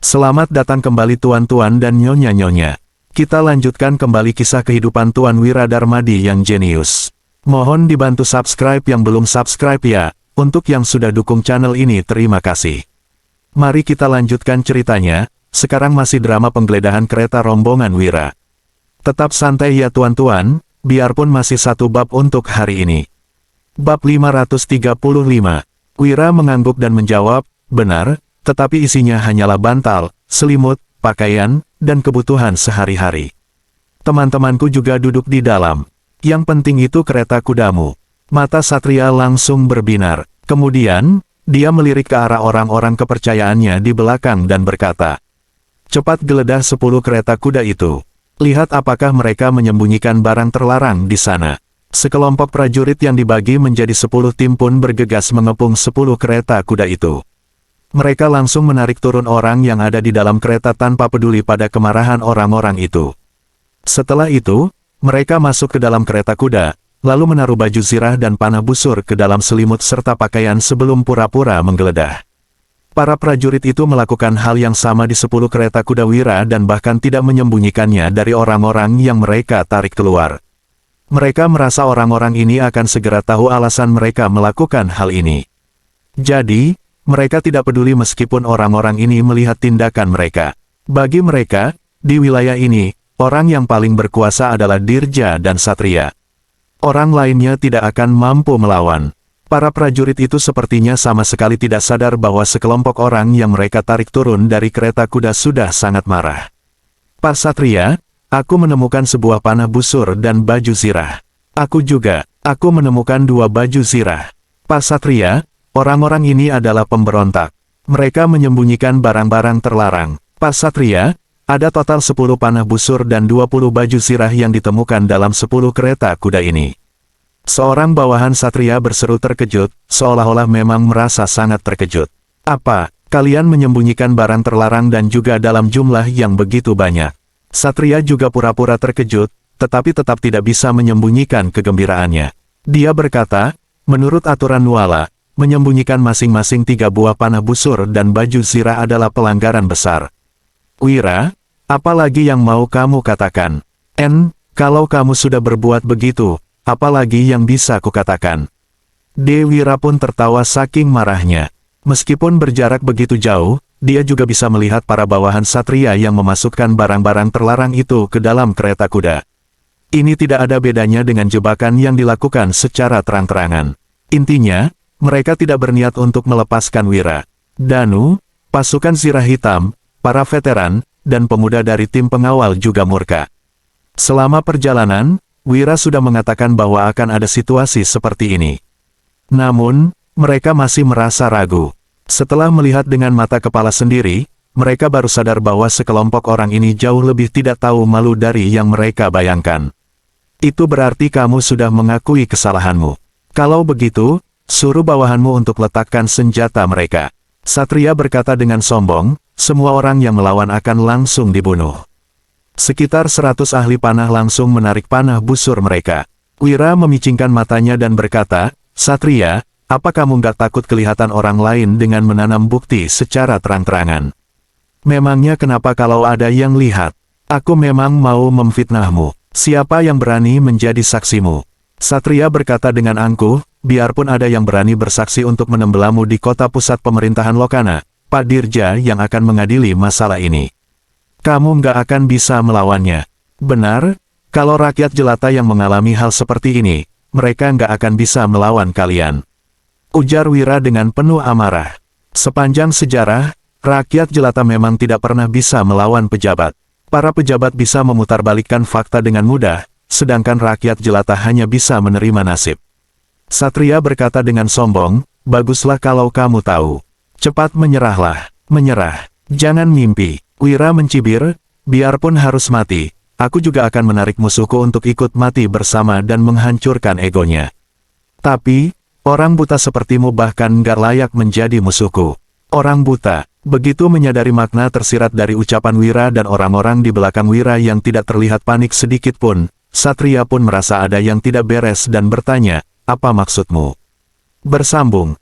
Selamat datang kembali tuan-tuan dan nyonya-nyonya. Kita lanjutkan kembali kisah kehidupan Tuan Wira Darmadi yang jenius. Mohon dibantu subscribe yang belum subscribe ya. Untuk yang sudah dukung channel ini terima kasih. Mari kita lanjutkan ceritanya. Sekarang masih drama penggeledahan kereta rombongan Wira. Tetap santai ya tuan-tuan, biarpun masih satu bab untuk hari ini. Bab 535. Wira mengangguk dan menjawab, benar. Tetapi isinya hanyalah bantal, selimut, pakaian, dan kebutuhan sehari-hari. Teman-temanku juga duduk di dalam. Yang penting itu kereta kudamu. Mata Satria langsung berbinar. Kemudian, dia melirik ke arah orang-orang kepercayaannya di belakang dan berkata, cepat geledah 10 kereta kuda itu. Lihat apakah mereka menyembunyikan barang terlarang di sana. Sekelompok prajurit yang dibagi menjadi 10 tim pun bergegas mengepung 10 kereta kuda itu. Mereka langsung menarik turun orang yang ada di dalam kereta tanpa peduli pada kemarahan orang-orang itu. Setelah itu, mereka masuk ke dalam kereta kuda, lalu menaruh baju zirah dan panah busur ke dalam selimut serta pakaian sebelum pura-pura menggeledah. Para prajurit itu melakukan hal yang sama di 10 kereta kuda Wira dan bahkan tidak menyembunyikannya dari orang-orang yang mereka tarik keluar. Mereka merasa orang-orang ini akan segera tahu alasan mereka melakukan hal ini. Jadi, mereka tidak peduli meskipun orang-orang ini melihat tindakan mereka. Bagi mereka, di wilayah ini, orang yang paling berkuasa adalah Dirja dan Satria. Orang lainnya tidak akan mampu melawan. Para prajurit itu sepertinya sama sekali tidak sadar bahwa sekelompok orang yang mereka tarik turun dari kereta kuda sudah sangat marah. Pak Satria, aku menemukan sebuah panah busur dan baju zirah. Aku menemukan 2 baju zirah. Pak Satria, orang-orang ini adalah pemberontak. Mereka menyembunyikan barang-barang terlarang. Pak Satria, ada total 10 panah busur dan 20 baju zirah yang ditemukan dalam 10 kereta kuda ini. Seorang bawahan Satria berseru terkejut, seolah-olah memang merasa sangat terkejut. Apa, kalian menyembunyikan barang terlarang dan juga dalam jumlah yang begitu banyak? Satria juga pura-pura terkejut, tetapi tetap tidak bisa menyembunyikan kegembiraannya. Dia berkata, menurut aturan Nuala, menyembunyikan masing-masing 3 buah panah busur dan baju zirah adalah pelanggaran besar. Wira, apalagi yang mau kamu katakan? Kalau kamu sudah berbuat begitu, apalagi yang bisa kukatakan? Wira pun tertawa saking marahnya. Meskipun berjarak begitu jauh, dia juga bisa melihat para bawahan Satria yang memasukkan barang-barang terlarang itu ke dalam kereta kuda. Ini tidak ada bedanya dengan jebakan yang dilakukan secara terang-terangan. Intinya, mereka tidak berniat untuk melepaskan Wira. Danu, pasukan zirah hitam, para veteran, dan pemuda dari tim pengawal juga murka. Selama perjalanan, Wira sudah mengatakan bahwa akan ada situasi seperti ini. Namun, mereka masih merasa ragu. Setelah melihat dengan mata kepala sendiri, mereka baru sadar bahwa sekelompok orang ini jauh lebih tidak tahu malu dari yang mereka bayangkan. Itu berarti kamu sudah mengakui kesalahanmu. Kalau begitu, suruh bawahanmu untuk letakkan senjata mereka. Satria berkata dengan sombong, semua orang yang melawan akan langsung dibunuh. Sekitar 100 ahli panah langsung menarik panah busur mereka. Wira memicingkan matanya dan berkata, Satria, apa kamu nggak takut kelihatan orang lain dengan menanam bukti secara terang-terangan? Memangnya kenapa kalau ada yang lihat? Aku memang mau memfitnahmu. Siapa yang berani menjadi saksimu? Satria berkata dengan angkuh, biarpun ada yang berani bersaksi untuk menembelamu di kota pusat pemerintahan Lokana, Pak Dirja yang akan mengadili masalah ini. Kamu nggak akan bisa melawannya. Benar, kalau rakyat jelata yang mengalami hal seperti ini, mereka nggak akan bisa melawan kalian. Ujar Wira dengan penuh amarah. Sepanjang sejarah, rakyat jelata memang tidak pernah bisa melawan pejabat. Para pejabat bisa memutarbalikkan fakta dengan mudah, sedangkan rakyat jelata hanya bisa menerima nasib. Satria berkata dengan sombong, baguslah kalau kamu tahu. Cepat menyerahlah, menyerah, jangan mimpi. Wira mencibir, biarpun harus mati, aku juga akan menarik musuhku untuk ikut mati bersama dan menghancurkan egonya. Tapi, orang buta sepertimu bahkan nggak layak menjadi musuhku. Orang buta, begitu menyadari makna tersirat dari ucapan Wira dan orang-orang di belakang Wira yang tidak terlihat panik sedikit pun, Satria pun merasa ada yang tidak beres dan bertanya, apa maksudmu? Bersambung,